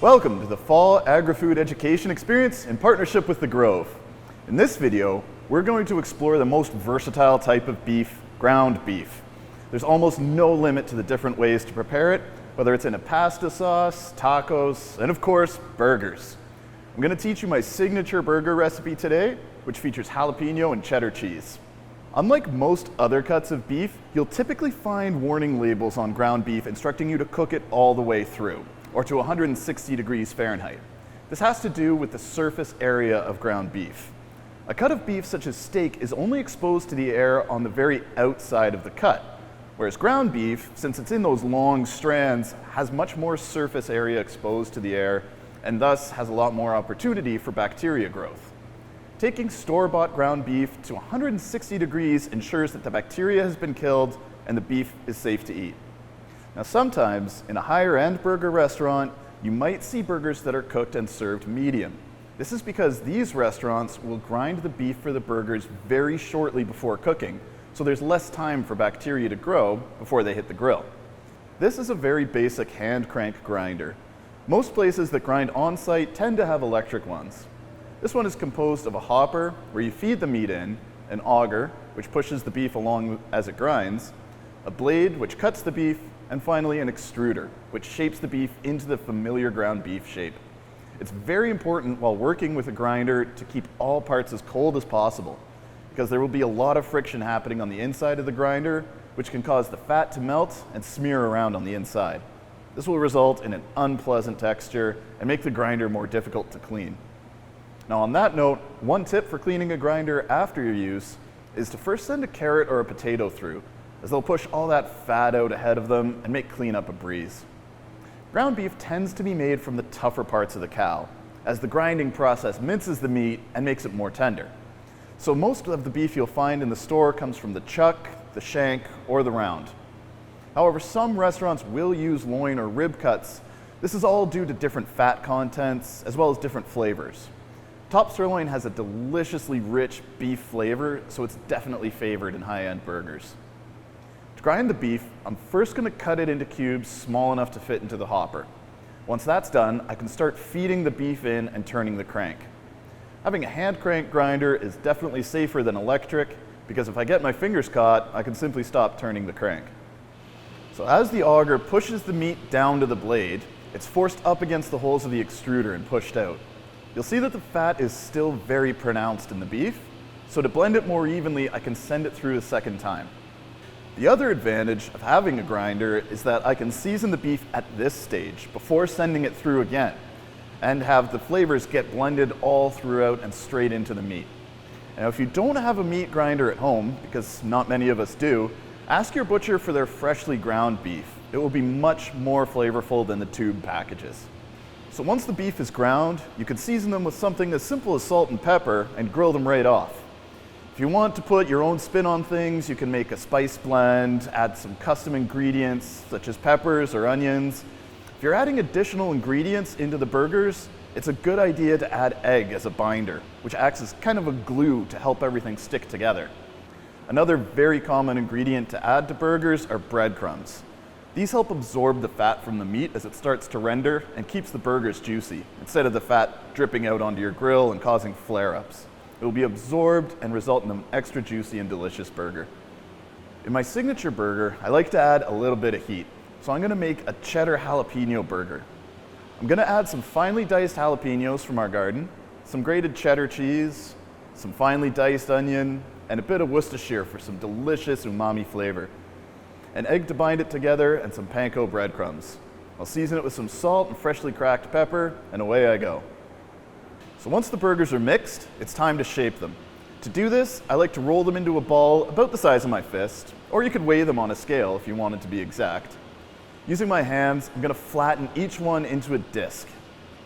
Welcome to the Fall Agri-Food Education Experience in partnership with The Grove. In this video, we're going to explore the most versatile type of beef, ground beef. There's almost no limit to the different ways to prepare it, whether it's in a pasta sauce, tacos, and of course, burgers. I'm going to teach you my signature burger recipe today, which features jalapeno and cheddar cheese. Unlike most other cuts of beef, you'll typically find warning labels on ground beef instructing you to cook it all the way through, or to 160 degrees Fahrenheit. This has to do with the surface area of ground beef. A cut of beef such as steak is only exposed to the air on the very outside of the cut, whereas ground beef, since it's in those long strands, has much more surface area exposed to the air and thus has a lot more opportunity for bacteria growth. Taking store-bought ground beef to 160 degrees ensures that the bacteria has been killed and the beef is safe to eat. Now sometimes, in a higher-end burger restaurant, you might see burgers that are cooked and served medium. This is because these restaurants will grind the beef for the burgers very shortly before cooking, so there's less time for bacteria to grow before they hit the grill. This is a very basic hand crank grinder. Most places that grind on-site tend to have electric ones. This one is composed of a hopper, where you feed the meat in, an auger, which pushes the beef along as it grinds, a blade, which cuts the beef, and finally an extruder, which shapes the beef into the familiar ground beef shape. It's very important while working with a grinder to keep all parts as cold as possible, because there will be a lot of friction happening on the inside of the grinder, which can cause the fat to melt and smear around on the inside. This will result in an unpleasant texture and make the grinder more difficult to clean. Now on that note, one tip for cleaning a grinder after your use is to first send a carrot or a potato through, as they'll push all that fat out ahead of them and make cleanup a breeze. Ground beef tends to be made from the tougher parts of the cow, as the grinding process minces the meat and makes it more tender. So most of the beef you'll find in the store comes from the chuck, the shank, or the round. However, some restaurants will use loin or rib cuts. This is all due to different fat contents as well as different flavors. Top sirloin has a deliciously rich beef flavor, so it's definitely favored in high-end burgers. To grind the beef, I'm first going to cut it into cubes small enough to fit into the hopper. Once that's done, I can start feeding the beef in and turning the crank. Having a hand crank grinder is definitely safer than electric, because if I get my fingers caught, I can simply stop turning the crank. So as the auger pushes the meat down to the blade, it's forced up against the holes of the extruder and pushed out. You'll see that the fat is still very pronounced in the beef, so to blend it more evenly, I can send it through a second time. The other advantage of having a grinder is that I can season the beef at this stage before sending it through again, and have the flavors get blended all throughout and straight into the meat. Now if you don't have a meat grinder at home, because not many of us do, ask your butcher for their freshly ground beef. It will be much more flavorful than the tube packages. So once the beef is ground, you can season them with something as simple as salt and pepper and grill them right off. If you want to put your own spin on things, you can make a spice blend, add some custom ingredients such as peppers or onions. If you're adding additional ingredients into the burgers, it's a good idea to add egg as a binder, which acts as kind of a glue to help everything stick together. Another very common ingredient to add to burgers are breadcrumbs. These help absorb the fat from the meat as it starts to render and keeps the burgers juicy, instead of the fat dripping out onto your grill and causing flare-ups. It will be absorbed and result in an extra juicy and delicious burger. In my signature burger, I like to add a little bit of heat, so I'm going to make a cheddar jalapeno burger. I'm going to add some finely diced jalapenos from our garden, some grated cheddar cheese, some finely diced onion, and a bit of Worcestershire for some delicious umami flavor. An egg to bind it together, and some panko breadcrumbs. I'll season it with some salt and freshly cracked pepper, and away I go. So once the burgers are mixed, it's time to shape them. To do this, I like to roll them into a ball about the size of my fist, or you could weigh them on a scale if you wanted to be exact. Using my hands, I'm going to flatten each one into a disc.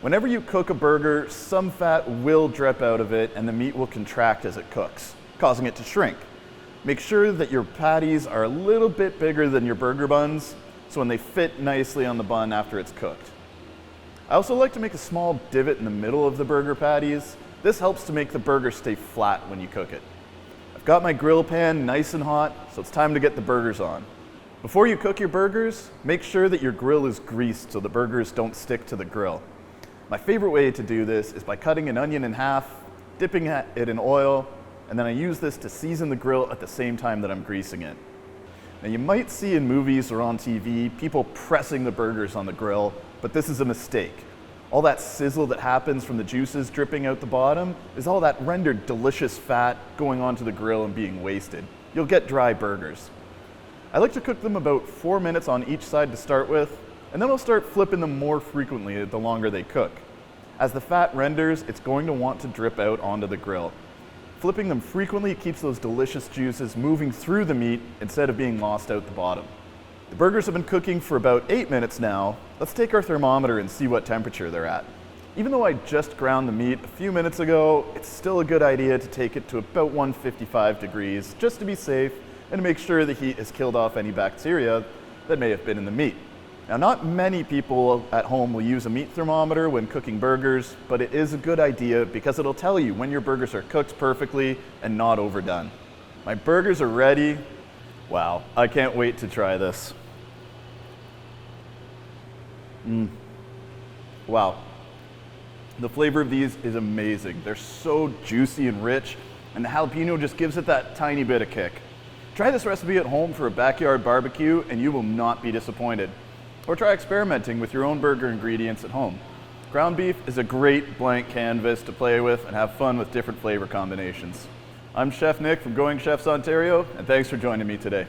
Whenever you cook a burger, some fat will drip out of it and the meat will contract as it cooks, causing it to shrink. Make sure that your patties are a little bit bigger than your burger buns, so when they fit nicely on the bun after it's cooked. I also like to make a small divot in the middle of the burger patties. This helps to make the burger stay flat when you cook it. I've got my grill pan nice and hot, so it's time to get the burgers on. Before you cook your burgers, make sure that your grill is greased so the burgers don't stick to the grill. My favorite way to do this is by cutting an onion in half, dipping it in oil, and then I use this to season the grill at the same time that I'm greasing it. Now you might see in movies or on TV people pressing the burgers on the grill, but this is a mistake. All that sizzle that happens from the juices dripping out the bottom is all that rendered delicious fat going onto the grill and being wasted. You'll get dry burgers. I like to cook them about 4 minutes on each side to start with, and then I'll start flipping them more frequently the longer they cook. As the fat renders, it's going to want to drip out onto the grill. Flipping them frequently keeps those delicious juices moving through the meat instead of being lost out the bottom. The burgers have been cooking for about 8 minutes now. Let's take our thermometer and see what temperature they're at. Even though I just ground the meat a few minutes ago, it's still a good idea to take it to about 155 degrees just to be safe and to make sure the heat has killed off any bacteria that may have been in the meat. Now, not many people at home will use a meat thermometer when cooking burgers, but it is a good idea because it'll tell you when your burgers are cooked perfectly and not overdone. My burgers are ready. Wow, I can't wait to try this. Wow. The flavor of these is amazing. They're so juicy and rich, and the jalapeno just gives it that tiny bit of kick. Try this recipe at home for a backyard barbecue and you will not be disappointed. Or try experimenting with your own burger ingredients at home. Ground beef is a great blank canvas to play with and have fun with different flavor combinations. I'm Chef Nick from Growing Chefs Ontario, and thanks for joining me today.